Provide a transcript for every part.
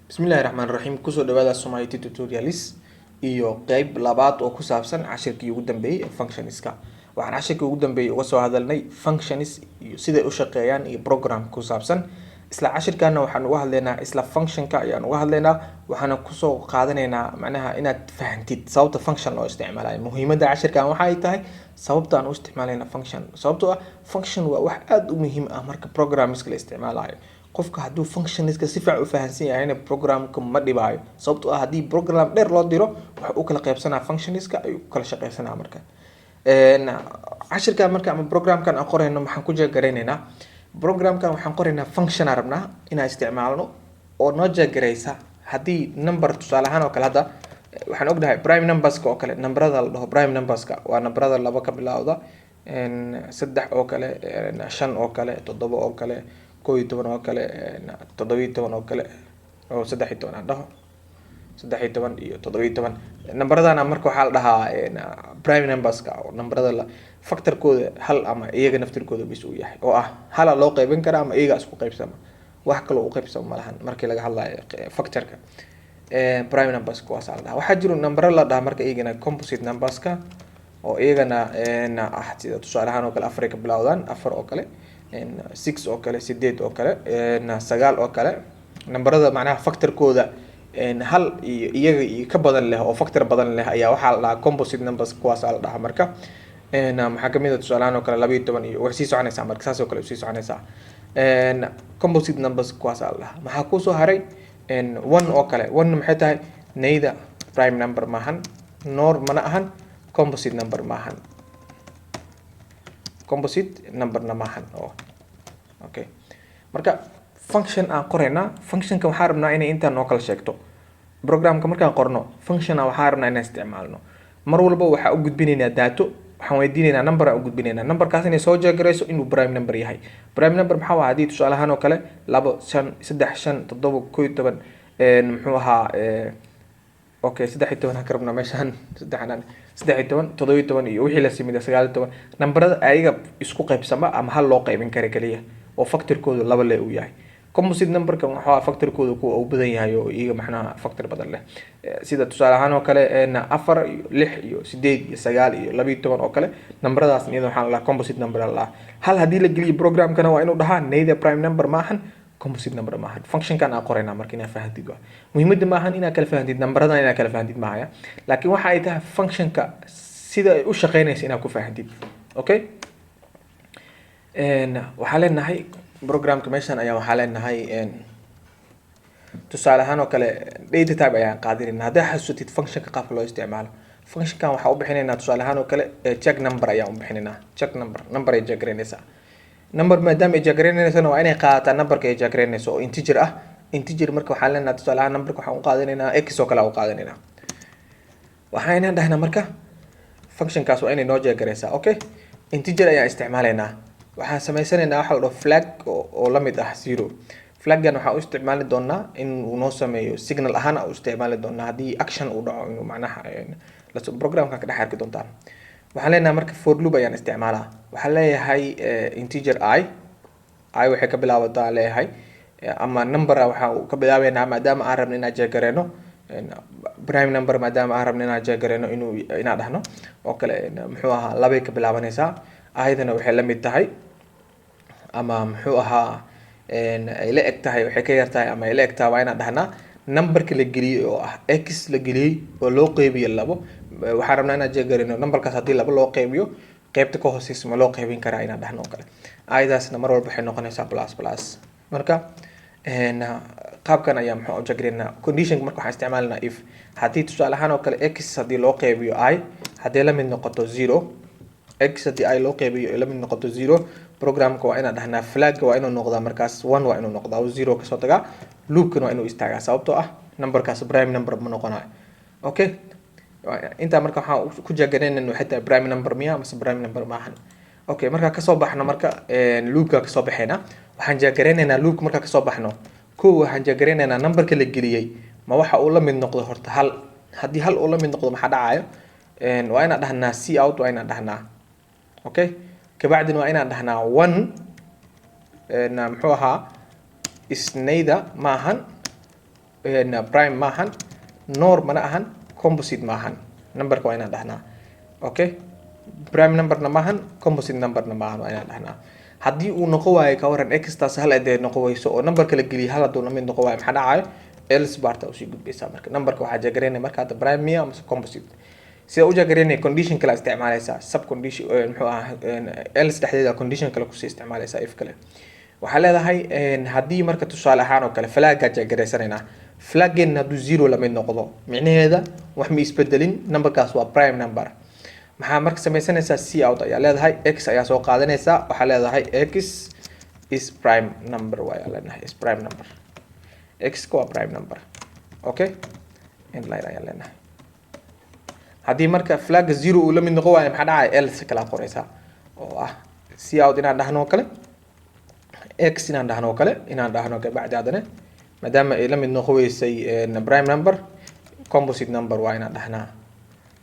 Bismillahirrahmanirrahiim. Kusoo dhawaada Somali Tutorials iyo qeyb labaad oo ku saabsan cashirkii ugu dambeeyay ee functionska. Waxaan cashirkii ugu dambeeyay uga soo hadalnay functions iyo sida ay u shaqeeyaan iyo program ku saabsan. Isla cashirkaana waxaan uga hadlaynaa isla functionka ayaan uga hadlaynaa. Waxaana kusoo qaadanaynaa macnaha inaad fahantid sababta function loo isticmaalayo. Muhiimadda cashirkan waxa ay tahay sababta aan u isticmaalayna function. Sababtoo ah function waa wax aad u muhiim ah marka programmingska la isticmaalayo. qofka hadduu functionska si fiican u fahansan yahay programka ma dhibaayo sababtoo ah haddii program dheer loo diro waxa uu kala qaybsanaa functionska ayuu kala shaqeysanaa marka cashirkan marka ama programkan aan qorayno maxaan ku jeegareynaynaa programkan waxaan qoraynaa function aan rabnaa inaan isticmaalno oo noo jeegareysa haddii number tusaale ahaan oo kale hadda waxaan ognahay prime numberska oo kale numberada la dhaho prime numberska waa numberada laba ka bilowda 3 oo kale 5 oo kale 7 oo kale 11 oo kale 17 oo kale oo 13 aan dhaho 13 iyo 17 numberadana marka waxa la dhahaa prime numberska oo numberada la factorkooda hal ama iyaga naftirkooda bis uu yahay oo ah hal loo qaybin kara ama iyaga isku qaybsama wax kale oo u qaybsama malahan markii laga hadlayo factorka prime numberska waa la dhahaa waxa jiro number la dhahaa marka iyagana composite numberska oo iyagana ah sida tusaale ahaan oo kale afar ka bilowdaan 4 oo kale 6 oo kale 8 oo kale 9 oo kale numberada macnaha factorkooda hal iyo iyaga iyo ka badan leh oo factor badan leh ayaa waxa la dhahaa composite numbers kuwaas la dhahaa marka maxaa kamid ah tusaale ahaan oo kale 12 iyo wax sii soconaysa marka saas oo kale sii soconaysa composite numbers kuwaas la dhahaa maxaa ku soo haray 1 oo kale 1 maxay tahay neither prime number maahan nor mana ahan composite number maahan composite number na maahan oo okay marka function aan qorayna functionka waxaan rabnaa inay inta noo kala sheegto programka markaan qorno function waxaan rabnaa inaan isticmaalno mar walba waxa u gudbinaynaa data waxaan weydiinaynaa number aan u gudbinaynaa numberkaas inay soo jeegareyso inuu prime number yahay prime number maxaa waa hadii tusaale ahaan oo kale 2 5 3 5 7 11 muxuu ahaa okay 13 ka rabnaa meeshan 13 17 iyo wixii la simida 19 numberada ayaga isku qaybsama ama hal loo qaybin kara kaliya oo factorkoodu laba leh uu yahay composite numberka waxa factorkoodu ku u badan yahay oo iyaga macnaha factor badan leh sida tusaale ahaan oo kale 4 iyo 6 iyo 8 iyo 9 iyo 12 oo kale numberadaas iyada waxa la composite number la hal hadii la geliyo programkana waa inuu dhahaa neither prime number maahan composite number maahan function kan aan qorayna marka inaa fahamtid waa muhiimadda maahan inaa kala fahamtid numberada inaa kala fahamtid maaya laakiin waxa ay tahay functionka sida ay u shaqeynayso inaa ku fahamtid okay waxa leenahay programka meeshan ayaa waxa leenahay tusaale ahaan oo kale data type ayaan qaadinayna haddii xasuusatid functionka qaabka loo isticmaalo functionkan waxa u bixinaynaa tusaale ahaan oo kale check number ayaan u bixinaynaa check number ay jeegareynaysaa number maadaama ay jeegareynayso waa inay qaadataa numberka ay jeegareynayso oo integer ah integer marka waxaan leenahay tusaale ahaan numberka waxaan u qaadanaynaa x oo kale u qaadanaynaa waxaan dhahnaa marka functionkaas waa inay noo jeegareysaa okay integer ayaan isticmaalaynaa waxaan sameysanaynaa waxa la dhaho flag oo la mid ah 0 flaggan waxaan u isticmaali doonaa in uu noo sameeyo signal ahaan u isticmaali doonaa haddii action uu dhaco inuu macnaha la programka ka dhex arki doontaan waxaan leenahay marka for loop ayaan isticmaalaa waxaan leeyahay integer i waxay ka bilaabataa leeyahay ama number waxa uu ka bilaabaynaa maadaama aan rabno inaan jeegareeno prime number maadaama aan rabno inaan jeegareeno inaan dhahno oo kale muxuu ahaa 2 ka bilaabanaysaa ayadana waxay la mid tahay ama muxuu ahaa ay la eg tahay waxay ka yar tahay ama ay la eg tahay waa inaan dhahnaa numberka la geliyay oo ah x la geliyay oo loo qeybiyo 2 waxaan rabnaa inaan jeegareeno numberkaas haddii 2 loo qeybiyo qaybta ka hooseysa ma loo qaybin karaa inaan dhahno oo kale ayadaasna mar walba waxay noqonaysaa plus marka qaabkan ayaa muxuu jeegareynaa condition marka waxaan isticmaalnaa if haddii tusaale ahaan oo kale x haddii loo qeybiyo i haddii la mid noqoto 0 x haddii ay loo qeybiyo la mid noqoto 0 programka waa inaan dhahnaa flag waa inuu noqdaa markaas 1 waa inuu noqdaa oo 0 ka soo tagaa loopkan waa inuu istaagaa sababtoo ah numberkaas prime number ma noqonayo okay inta marka waxa ku jeegareynaa waxay tahay prime number miya ama prime number maahan okay marka ka soo baxno marka loopka ka soo baxayna waxaan jeegareynaynaa loopka marka ka soo baxno waxaan jeegareynaynaa numberka la geliyay ma waxa uu la mid noqdo horta hal haddii hal uu la mid noqdo maxaa dhacayo waa inaan dhahnaa c out waa inaan dhahnaa okay kabacdina waa inaan dhahnaa 1 muxuu ahaa is neither maahan prime maahan, nor mana ahan, composite maahan. Numberka waa inaan dhahnaa. Okay, prime numberna maahan, composite numberna maahan, waa inaan dhahnaa. haddii uu noqon waayo ka waran x taas hal adee noqon wayso oo numberka la geliyo hal hadduu lamid noqon waayo maxaa dhacayo else barta usii gudbaysaa. marka numberka waxaa jagareynaya marka hadda prime mia ama composite sida u jagareynaya condition kale isticmaalaysaa sub condition muxuu ahaa else dhexdeeda condition kale kusii isticmaalaysaa if kale. waxaa leedahay haddii marka tusaale ahaan oo kale flagga jagareysanayna flaggen hadduu zero lamid noqdo micnaheeda wax ma isbedelin numberkaas waa prime number. maxaa marka sameysanaysaa c out ayaa leedahay x ayaa soo qaadanaysaa waxaa leedahay x is prime number waa leenahay is prime number x waa prime number. okay inline ayaa leenahay. haddii marka flag zero uu la mid noqon waayo maxaa dhacaya else kala qoraysaa oo ah c out inaan dhahno kale x inaan dhahno kale bacdi haddana maadaama ay la mid noqon weysay prime number composite number waa inaan dhahnaa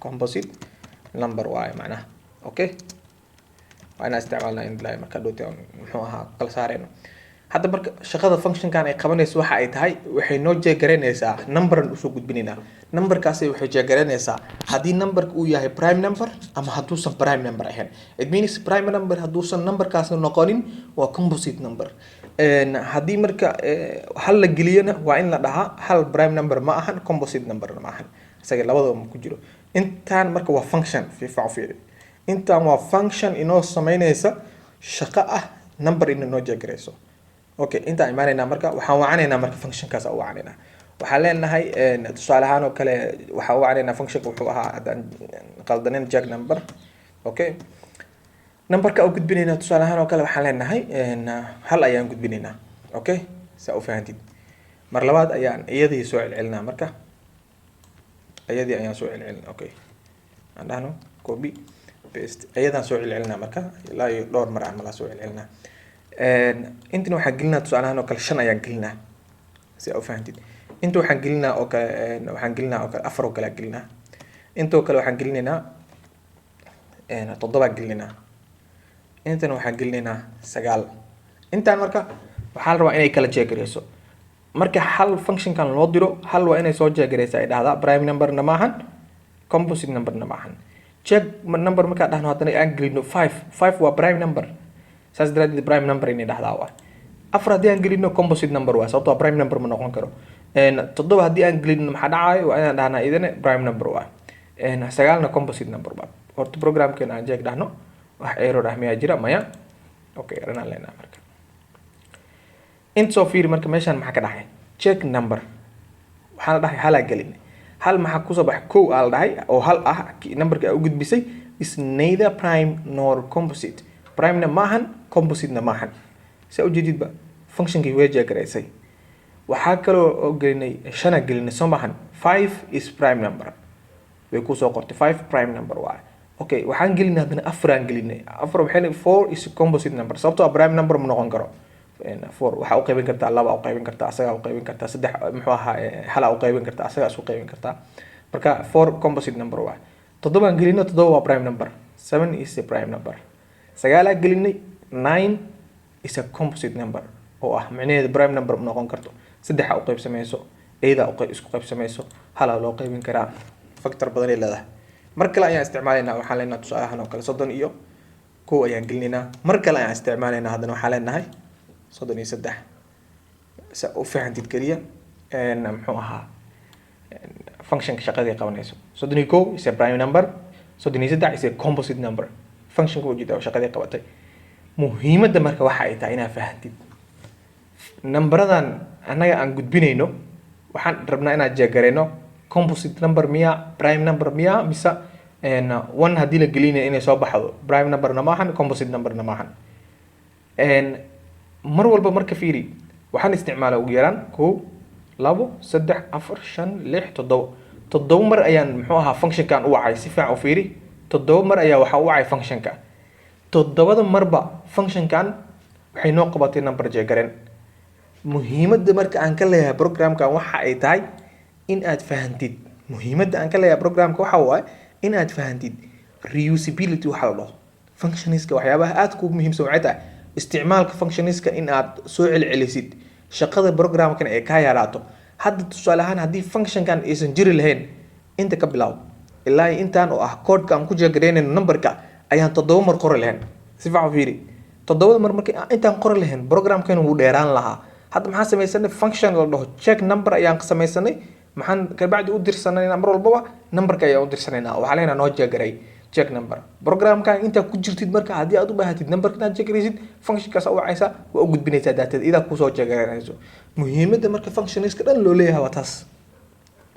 composite number waaye macnaha. okay waa inaan isticmaalnaa inline marka dhowti muxuu ahaa kala saareyno. hadda marka shaqada functionkan ay qabanayso waxa ay tahay waxay noo jeegareynaysaa numberan usoo gudbinaynaa. numberkaasi waxay jeegareynaysaa haddii numberka uu yahay prime number ama hadduusan prime number ahayn. it means prime number hadduusan numberkaasi noqonin waa composite number. haddii marka hal la geliyana waa in la dhahaa hal prime number ma ahan composite number ma ahan isaga labadaba ma ku jiro. intaan marka waa function fiican fiiri intaan waa function inoo sameynaysa shaqo ah number in noo jeegareyso. okay intaan imaanaynaa marka waxaan wacanaynaa marka functionkaas u wacanaynaa waxaan leenahay tusaale ahaan oo kale waxaan u wacanaynaa functionka wuxuu ahaa haddaan qaldanin jack number. okay numberka u gudbinaynaa tusaale ahaan oo kale waxaan leenahay hal ayaan gudbinaynaa. okay saa u fahantid mar labaad ayaan iyadii soo celcelinaa marka iyadii ayaan soo celcelinaa. okay aan dhahno copy paste iyadaan soo celcelinaa marka ilaa iyo dhowr mar aan mala soo celcelinaa. intan waxaan gelinaa tusaale ahaan oo kale 5 ayaan gelinaa si aad u fahantid. inta waxaan gelinaa oo kale afar oo kale aan gelinaa. inta oo kale waxaan gelinaynaa 7 aan gelinaynaa. intan waxaan gelinaynaa 9. intaan marka waxaa la rabaa inay kala jeegareyso marka hal functionkan loo diro hal waa inay soo jeegareysaa ay dhahdaa prime numberna maahan composite numberna maahan. check number markaa dhahno haddana aan gelino 5 waa prime number saas daraadeed prime number inay dhahdaa waa. 4 haddii aan gelino composite number waa sababtoo prime number ma noqon karo. 7 haddii aan gelino maxaa dhacayo waa inaan dhahnaa idana prime number waa. 9na composite number waa. horta programkeena aan jeeg dhahno wax error ah miyaa jira maya. okay ranaan leenahay marka inta soo fiiri marka meeshaan maxaa ka dhaxay check number waxaa la dhahay halaa gelin hal maxaa kusoo baxay kow aa la dhahay oo hal ah numberka aa u gudbisay is neither prime nor composite. primena maahan compositena maahan saa ujeedidba functionkii way jeegaraysay. waxaa kaloo oo gelinay 5 gelinay soo maahan 5 is prime number way kusoo qortay 5 prime number waa. okay waxaan gelinay haddana 4 aan gelinay 4 is composite number sababtoo prime number ma noqon karo. 4 waxa u qaybin kartaa 2 u qaybin kartaa asaga u qaybin kartaa 3 muxuu ahaa hal u qaybin kartaa asaga isku qaybin kartaa marka 4 composite number waa. 7 aan gelinay 7 waa prime number 7 is a prime number. 9 aan gelinay 9 is a composite number oo ah macnaheedu prime number ma noqon karto 3 u qaybsamayso 8 isku qaybsamayso hal loo qaybin karaa factor badan ay leedahay. mar kale ayaan isticmaalaynaa waxaan leenahay tusaale ahaan oo kale 30 iyo 1 ayaan gelinaynaa. mar kale ayaan isticmaalaynaa haddana waxaan leenahay 33 sa u fahantid kaliya muxuu ahaa functionka shaqadii qabanayso. 31 is a prime number 33 is a composite number functionka ujeeda shaqadii qabatay. muhiimadda marka waxa ay tahay inaad fahantid numberadan anaga aan gudbinayno waxaan rabnaa inaad jeegareyno composite number miya prime number miya mise 1 haddii la gelinayo inay soo baxdo prime numberna maahan composite numberna maahan. mar walba marka fiiri waxaan isticmaalaa ugu yaraan 1 2 3 4 5 6 7 mar ayaan muxuu ahaa functionkan u wacay si fiican u fiiri 7 mar ayaa waxa u wacay functionka 7 marba functionkan waxay noo qabatay number jeegareen. muhiimadda marka aan ka leeyahay programkan waxa ay tahay in aad fahantid muhiimadda aan ka leeyahay programka waxa waaye in aad fahantid reusability waxa la dhaho functioniska waxyaabaha aad ku muhiimsan waxay tahay isticmaalka functioniska in aad soo celcelisid shaqada programkan ee ka yaraato hadda tusaale ahaan haddii functionkan aysan jiri lahayn inta ka bilaab ilaa intaan oo ah codeka aan ku jeegaraynayno numberka ayaan 7 mar qori lahayn si fiican fiiri 7 mar markii intaan qori lahayn programkeenu wuu dheeraan lahaa hadda maxaan samaysanay function la dhaho check number ayaan samaysanay maxaan ka bacdi u dirsanayna mar walba numberka ayaan u dirsanayna waxa leena noo jeegaray check number programka inta ku jirtid marka hadii aad u baahatid numberka aad jeegaraysid functionkaas oo wacaysa waa u gudbinaysaa data ida ku soo jeegarayso muhiimadda marka functionska dhan loo leeyahay waa taas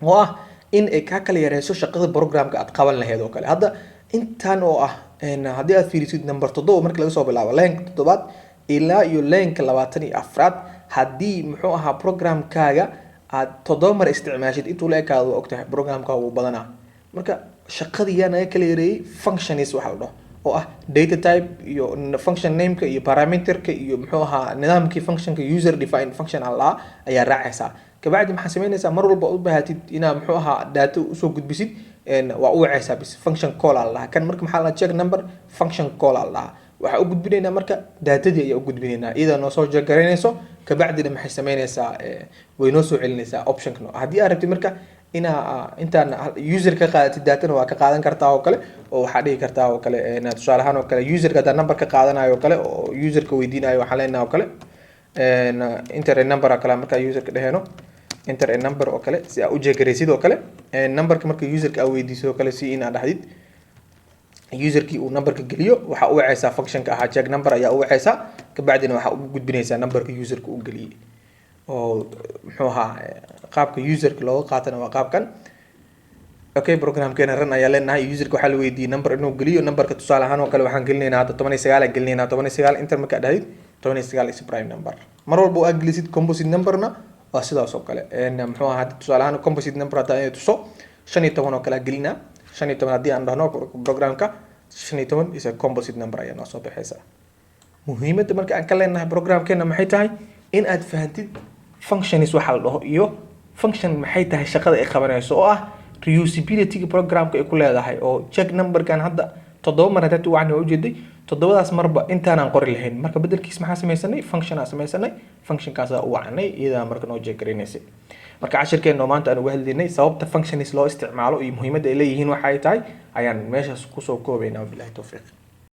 oo ah in ay ka kala yareyso shaqada programka aad qaban lahayd oo kale hadda intaan oo ah hadii aad fiirisid number 7 marka laga soo bilaabo link 7 ilaa iyo link 24 hadii muxuu ahaa programkaaga aad 7 mar isticmaashid intuu la ekaado ogtahay programkaaga uu badanaa marka shaqadii yana kala yareeyay functions waxa la dhaho oo ah data type iyo function name-ka iyo parameter-ka iyo muxuu ahaa nidaamkii functionka user defined function alla ayaa raacaysa kabacdi maxaa sameynaysaa mar walba u baahatid ina muxuu ahaa data u soo gudbisid waa u wacaysaa bis function call alla kan marka maxaa la check number function call alla waxa u gudbinaynaa marka datadii ayaa u gudbinaynaa iyada noo soo jeegaraynayso kabacdi maxay sameynaysaa way noo soo celinaysaa option-ka hadii aad rabtid marka ina intaan user ka qaadatid data waa ka qaadan kartaa oo kale oo waxa dhigi kartaa oo kale tusaale ahaan oo kale user ka number ka qaadanayo oo kale oo user ka weydiinayo waxa leenahay oo kale enter a number kala marka user ka dhaheeno enter a number oo kale si aad u jeegaraysid oo kale numberka marka user ka weydiiso oo kale si ina dhahdid userkii uu numberka geliyo waxa u wacaysaa functionka aha check number ayaa u wacaysaa kabacdina waxa u gudbinaysaa numberka userka uu geliyay oo muxuu ahaa qaabka userka looga qaatana waa qaabkan okay programkeena ran ayaa leenahay userka waxa la weydiiyay number inuu geliyo numberka tusaale ahaan oo kale waxaan gelinaynaa hadda 19 gelinaynaa 19 enter marka dhahdid 19 is prime number mar walba aad gelisid composite numberna waa sidaas oo kale muxuu ahaa tusaale ahaan composite number hadda ay tuso 15 oo kale gelinaa 15 hadii aan dhahno programka 15 is a composite number ayaa noo soo baxaysa muhiimadda marka aan ka leenahay programkeena maxay tahay in aad fahantid functions waxa la dhaho iyo function maxay tahay shaqada ay qabanayso oo ah reusability programka ay ku leedahay oo check numberkan hadda 7 mar hadda waxaan u jeeday 7daas marba intaan aan qori lahayn marka bedelkiis maxaa samaysanay function aan samaysanay functionkaas oo wacnay iyada marka noo jeegaraynaysa marka cashirkeena maanta aan uga hadlaynay sababta functions loo isticmaalo iyo muhiimadda ay leeyihiin waxa ay tahay ayaan meeshaas ku soo koobaynaa billahi tawfiiq